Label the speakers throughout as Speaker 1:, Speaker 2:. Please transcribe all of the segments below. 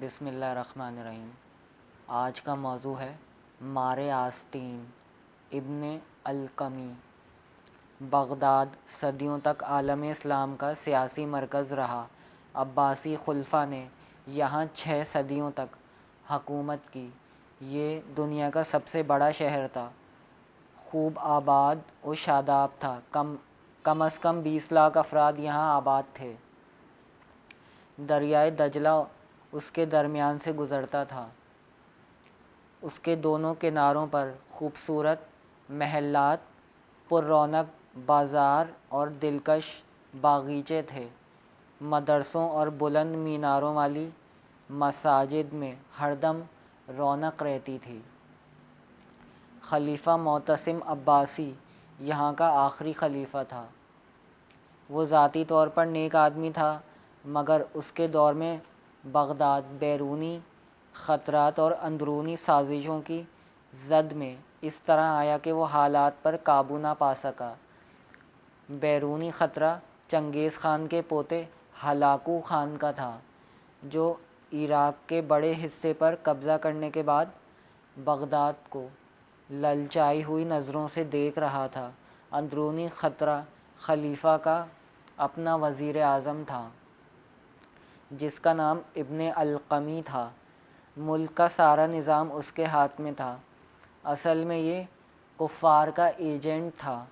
Speaker 1: بسم اللہ الرحمن الرحیم۔ آج کا موضوع ہے مار آستین ابن القمی۔ بغداد صدیوں تک عالم اسلام کا سیاسی مرکز رہا۔ عباسی خلفاء نے یہاں 6 صدیوں تک حکومت کی۔ یہ دنیا کا سب سے بڑا شہر تھا، خوب آباد و شاداب تھا۔ کم از کم 20 لاکھ افراد یہاں آباد تھے۔ دریائے دجلہ اس کے درمیان سے گزرتا تھا۔ اس کے دونوں کناروں پر خوبصورت محلات، پر رونق بازار اور دلکش باغیچے تھے۔ مدرسوں اور بلند میناروں والی مساجد میں ہردم رونق رہتی تھی۔ خلیفہ معتصم عباسی یہاں کا آخری خلیفہ تھا۔ وہ ذاتی طور پر نیک آدمی تھا، مگر اس کے دور میں بغداد بیرونی خطرات اور اندرونی سازشوں کی زد میں اس طرح آیا کہ وہ حالات پر قابو نہ پا سکا۔ بیرونی خطرہ چنگیز خان کے پوتے ہلاکو خان کا تھا، جو عراق کے بڑے حصے پر قبضہ کرنے کے بعد بغداد کو للچائی ہوئی نظروں سے دیکھ رہا تھا۔ اندرونی خطرہ خلیفہ کا اپنا وزیر اعظم تھا، جس کا نام ابن القمی تھا۔ ملک کا سارا نظام اس کے ہاتھ میں تھا۔ اصل میں یہ کفار کا ایجنٹ تھا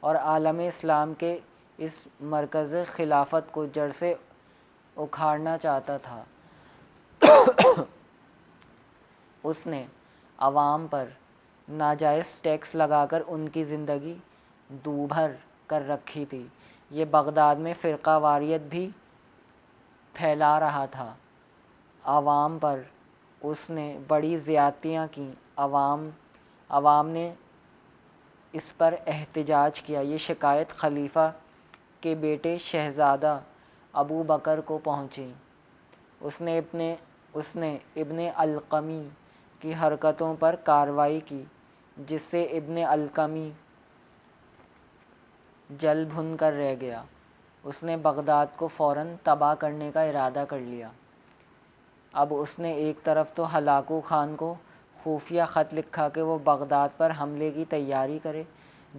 Speaker 1: اور عالم اسلام کے اس مرکز خلافت کو جڑ سے اکھاڑنا چاہتا تھا۔ اس نے عوام پر ناجائز ٹیکس لگا کر ان کی زندگی دوبھر کر رکھی تھی۔ یہ بغداد میں فرقہ واریت بھی پھیلا رہا تھا۔ عوام پر اس نے بڑی زیادتیاں کیں۔ عوام نے اس پر احتجاج کیا۔ یہ شکایت خلیفہ کے بیٹے شہزادہ ابو بکر کو پہنچی۔ اس نے ابن القمی کی حرکتوں پر کارروائی کی، جس سے ابن القمی جل بھن کر رہ گیا۔ اس نے بغداد کو فوراً تباہ کرنے کا ارادہ کر لیا۔ اب اس نے ایک طرف تو ہلاکو خان کو خفیہ خط لکھا کہ وہ بغداد پر حملے کی تیاری کرے،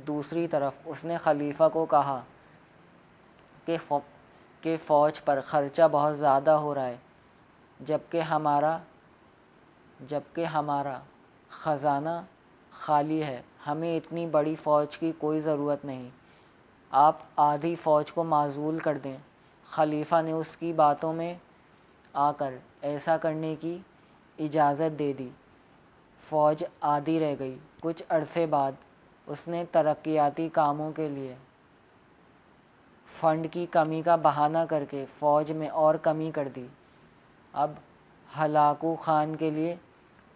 Speaker 1: دوسری طرف اس نے خلیفہ کو کہا کہ فوج پر خرچہ بہت زیادہ ہو رہا ہے، جبکہ ہمارا خزانہ خالی ہے۔ ہمیں اتنی بڑی فوج کی کوئی ضرورت نہیں، آپ آدھی فوج کو معزول کر دیں۔ خلیفہ نے اس کی باتوں میں آ کر ایسا کرنے کی اجازت دے دی۔ فوج آدھی رہ گئی۔ کچھ عرصے بعد اس نے ترقیاتی کاموں کے لیے فنڈ کی کمی کا بہانہ کر کے فوج میں اور کمی کر دی۔ اب ہلاکو خان کے لیے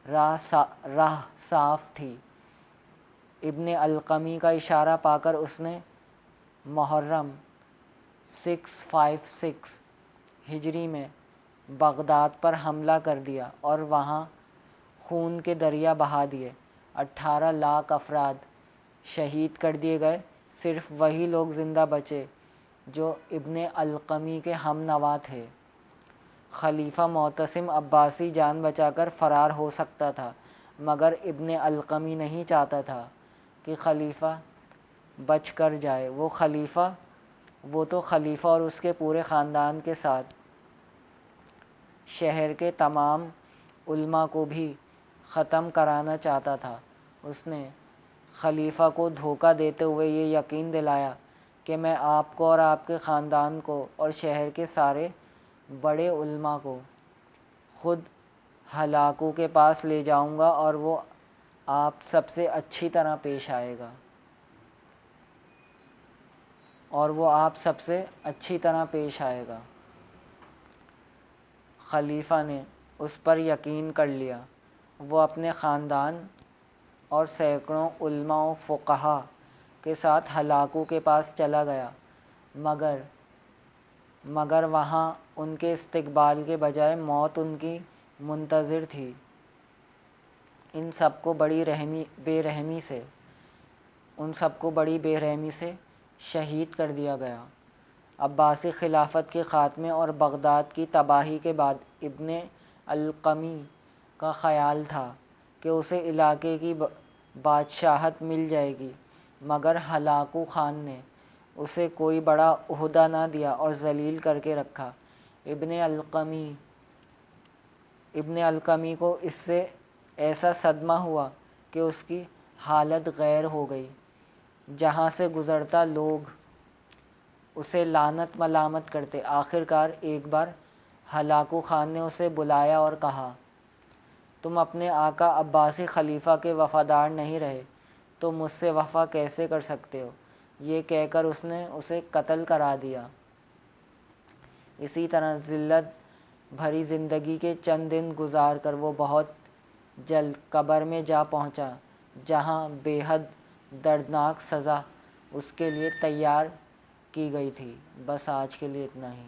Speaker 1: راہ صاف تھی۔ ابن القمی کا اشارہ پا کر اس نے محرم 656 ہجری میں بغداد پر حملہ کر دیا اور وہاں خون کے دریا بہا دیے۔ 18 لاکھ افراد شہید کر دیے گئے۔ صرف وہی لوگ زندہ بچے جو ابن القمی کے ہم نوا تھے۔ خلیفہ معتصم عباسی جان بچا کر فرار ہو سکتا تھا، مگر ابن القمی نہیں چاہتا تھا کہ خلیفہ بچ کر جائے۔ وہ تو خلیفہ اور اس کے پورے خاندان کے ساتھ شہر کے تمام علماء کو بھی ختم کرانا چاہتا تھا۔ اس نے خلیفہ کو دھوکہ دیتے ہوئے یہ یقین دلایا کہ میں آپ کو اور آپ کے خاندان کو اور شہر کے سارے بڑے علماء کو خود ہلاکو کے پاس لے جاؤں گا اور وہ آپ سب سے اچھی طرح پیش آئے گا۔ خلیفہ نے اس پر یقین کر لیا۔ وہ اپنے خاندان اور سینکڑوں علماء و فقہا کے ساتھ ہلاکو کے پاس چلا گیا، مگر وہاں ان کے استقبال کے بجائے موت ان کی منتظر تھی۔ ان سب کو بڑی بے رحمی سے شہید کر دیا گیا۔ عباسی خلافت کے خاتمے اور بغداد کی تباہی کے بعد ابن القمی کا خیال تھا کہ اسے علاقے کی بادشاہت مل جائے گی، مگر ہلاکو خان نے اسے کوئی بڑا عہدہ نہ دیا اور ذلیل کر کے رکھا۔ ابن القمی کو اس سے ایسا صدمہ ہوا کہ اس کی حالت غیر ہو گئی۔ جہاں سے گزرتا لوگ اسے لعنت ملامت کرتے۔ آخرکار ایک بار ہلاکو خان نے اسے بلایا اور کہا، تم اپنے آقا عباسی خلیفہ کے وفادار نہیں رہے تو مجھ سے وفا کیسے کر سکتے ہو؟ یہ کہہ کر اس نے اسے قتل کرا دیا۔ اسی طرح ذلت بھری زندگی کے چند دن گزار کر وہ بہت جلد قبر میں جا پہنچا، جہاں بے حد دردناک سزا اس کے لیے تیار کی گئی تھی۔ بس آج کے لیے اتنا ہی۔